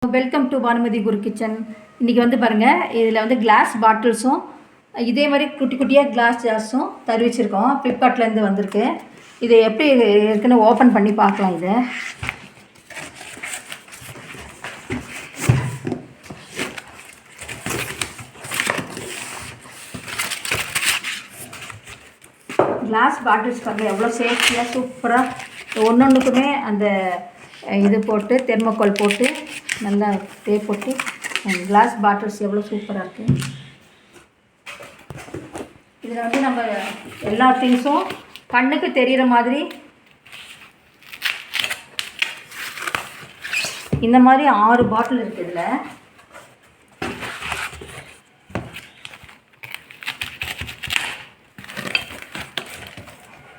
Welcome to Bhanumathi Guru kitchen. இன்றைக்கி வந்து பாருங்கள், இதில் வந்து கிளாஸ் பாட்டில்ஸும் இதே மாதிரி குட்டி குட்டியாக கிளாஸ் ஜார்ஸும் தருவிச்சிருக்கோம். ஃப்ளிப்கார்ட்லேருந்து வந்திருக்கு. இதை எப்படி இருக்குன்னு ஓப்பன் பண்ணி பார்க்கலாம். இது கிளாஸ் பாட்டில்ஸ் பாருங்கள், எவ்வளோ சேஃப்டியாக சூப்பராக ஒன்றுக்குமே அந்த இது போட்டு தெர்மோக்கோல் போட்டு நல்லா போட்டு கிளாஸ் பாட்டில்ஸ் எவ்வளோ சூப்பராக இருக்குது. இதில் வந்து நம்ம எல்லா திங்ஸும் கண்ணுக்கு தெரிகிற மாதிரி இந்த மாதிரி 6 பாட்டில் இருக்குது. இதில்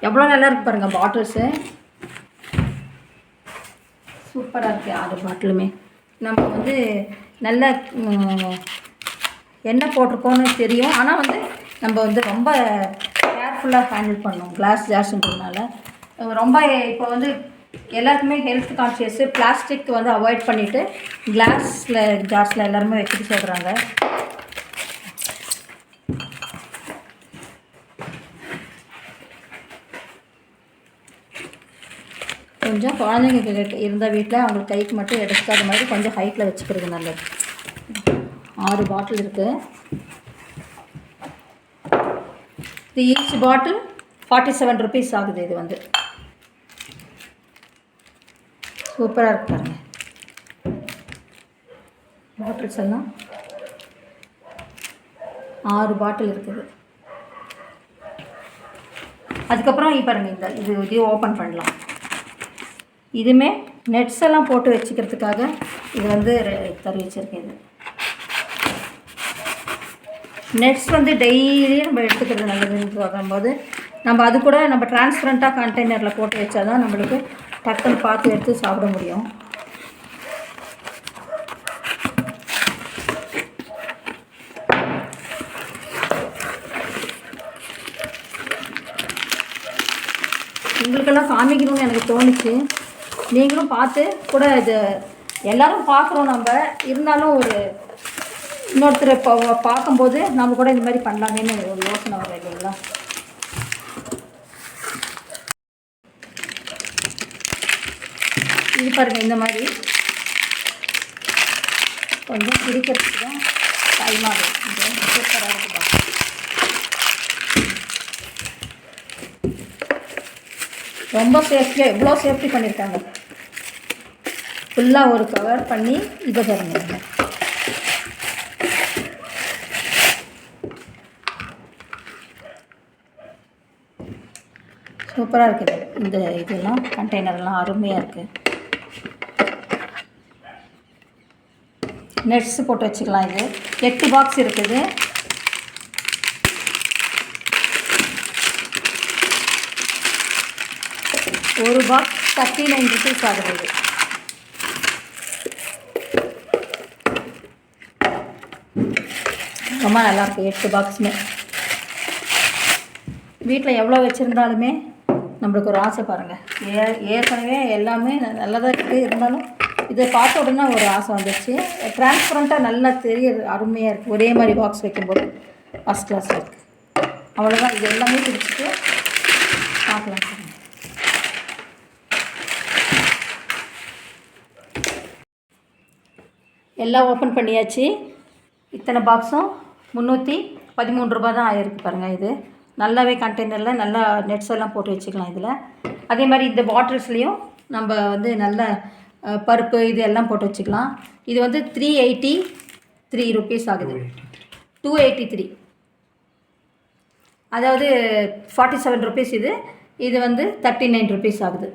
எவ்வளோ நல்லா இருக்குது பாருங்கள். பாட்டில்ஸு சூப்பராக இருக்குது. 6 பாட்டிலுமே நம்ம வந்து நல்ல எண்ணெய் போட்டிருக்கோன்னு தெரியும். ஆனால் வந்து நம்ம வந்து ரொம்ப கேர்ஃபுல்லாக ஹேண்டில் பண்ணணும். கிளாஸ் ஜார்ஸுன்றதுனால ரொம்ப இப்போ வந்து எல்லாருக்குமே ஹெல்த் கான்ஷியஸு. பிளாஸ்டிக் வந்து அவாய்ட் பண்ணிவிட்டு கிளாஸில் ஜார்ஸில் எல்லாருமே வைக்கிட்டு சொல்கிறாங்க. கொஞ்சம் குழந்தைங்க இருந்த வீட்டில் அவங்களுக்கு கைக்கு மட்டும் எடுக்காத மாதிரி கொஞ்சம் ஹைட்டில் வச்சுக்கிறது நல்லது. 6 பாட்டில் இருக்குது. இது ஈச் பாட்டில் 47 rupees ஆகுது. இது வந்து சூப்பராக இருக்கு பாருங்கள். பாட்டில்ஸ் எல்லாம் 6 பாட்டில் இருக்குது. அதுக்கப்புறம் பாருங்கள், இதையும் ஓப்பன் பண்ணலாம். இதுவுமே நெட்ஸ் எல்லாம் போட்டு வச்சுக்கிறதுக்காக இது வந்து வச்சுருக்கேன். இது நெட்ஸ் வந்து டெய்லி நம்ம எடுத்துக்கிறது நல்லதுன்னு சொல்லும்போது நம்ம அது கூட நம்ம டிரான்ஸ்பரண்ட்டாக கண்டெய்னரில் போட்டு வச்சா தான் நம்மளுக்கு டக்குன்னு பார்த்து எடுத்து சாப்பிட முடியும். உங்களுக்கெல்லாம் காமிக்கணும்னு எனக்கு தோணுச்சு. நீங்களும் பார்த்து கூட இது எல்லோரும் பார்க்குறோம். நம்ம இருந்தாலும் ஒரு இன்னொருத்தரை பார்க்கும்போது நம்ம கூட இந்த மாதிரி பண்ணலாமேன்னு ஒரு யோசனை வரும் இல்லைங்களா. இது பாருங்கள், இந்த மாதிரி கொஞ்சம் பிடிக்கிறதுக்கு தான் டைம் ஆகும். சூப்பராக இருக்குதா. ரொம்ப சேஃப்டியாக எவ்வளோ சேஃப்டி பண்ணியிருக்காங்க. ஃபுல்லாக ஒரு கவர் பண்ணி இதை பாருங்க. சூப்பராக இருக்குது. இதெல்லாம் கண்டெய்னர்லாம் அருமையாக இருக்குது. நெட்ஸ் போட்டு வச்சுக்கலாம். இது 8 பாக்ஸ் இருக்குது. ஒரு பாக்ஸ் 39 rupees ஆகுது. ரொம்ப நல்லாயிருக்கு. 8 பாக்ஸுமே வீட்டில் எவ்வளோ வச்சுருந்தாலுமே நம்மளுக்கு ஒரு ஆசை பாருங்கள். ஏற்கனவே எல்லாமே நல்லதாக இருக்குது. இருந்தாலும் இதை பார்த்த உடனே ஒரு ஆசை வந்துடுச்சு. டிரான்ஸ்பரண்ட்டாக நல்லா தெரியுது. அருமையாக இருக்குது. ஒரே மாதிரி பாக்ஸ் வைக்கும்போது ஃபஸ்ட் கிளாஸில் இருக்குது. அவ்வளோதான். இது எல்லாமே பிடிச்சிட்டு பார்க்கலாம். எல்லாம் ஓப்பன் பண்ணியாச்சு. இத்தனை பாக்ஸும் 313 ரூபா தான் ஆகிருக்கு பாருங்கள். இது நல்லாவே கண்டெய்னரில் நல்லா நெட்ஸ் எல்லாம் போட்டு வச்சுக்கலாம். இதில் அதே மாதிரி இந்த பாட்டில்ஸ்லேயும் நம்ம வந்து நல்ல பருப்பு இது எல்லாம் போட்டு வச்சுக்கலாம். இது வந்து 383 rupees ஆகுது. 283, அதாவது 47 rupees. இது வந்து 39 rupees ஆகுது.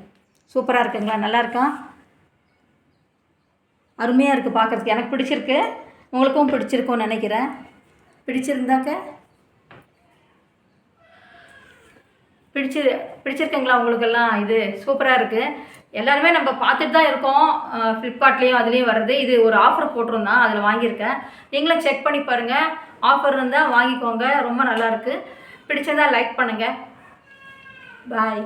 சூப்பராக இருக்குங்களா? நல்லா இருக்கா? அருமையாக இருக்குது பார்க்குறதுக்கு. எனக்கு பிடிச்சிருக்கு. உங்களுக்கும் பிடிச்சிருக்கும்னு நினைக்கிறேன். பிடிச்சிருக்குங்களா உங்களுக்கெல்லாம்? இது சூப்பராக இருக்குது. எல்லாருமே நம்ம பார்த்துட்டு தான் இருக்கோம். ஃப்ளிப்கார்ட்லேயும் அதுலேயும் வருது. இது ஒரு ஆஃபர் போட்டிருந்தான், அதில் வாங்கியிருக்கேன். நீங்களும் செக் பண்ணி பாருங்கள். ஆஃபர் இருந்தால் வாங்கிக்கோங்க. ரொம்ப நல்லாயிருக்கு. பிடிச்சிருந்தால் லைக் பண்ணுங்கள். பாய்.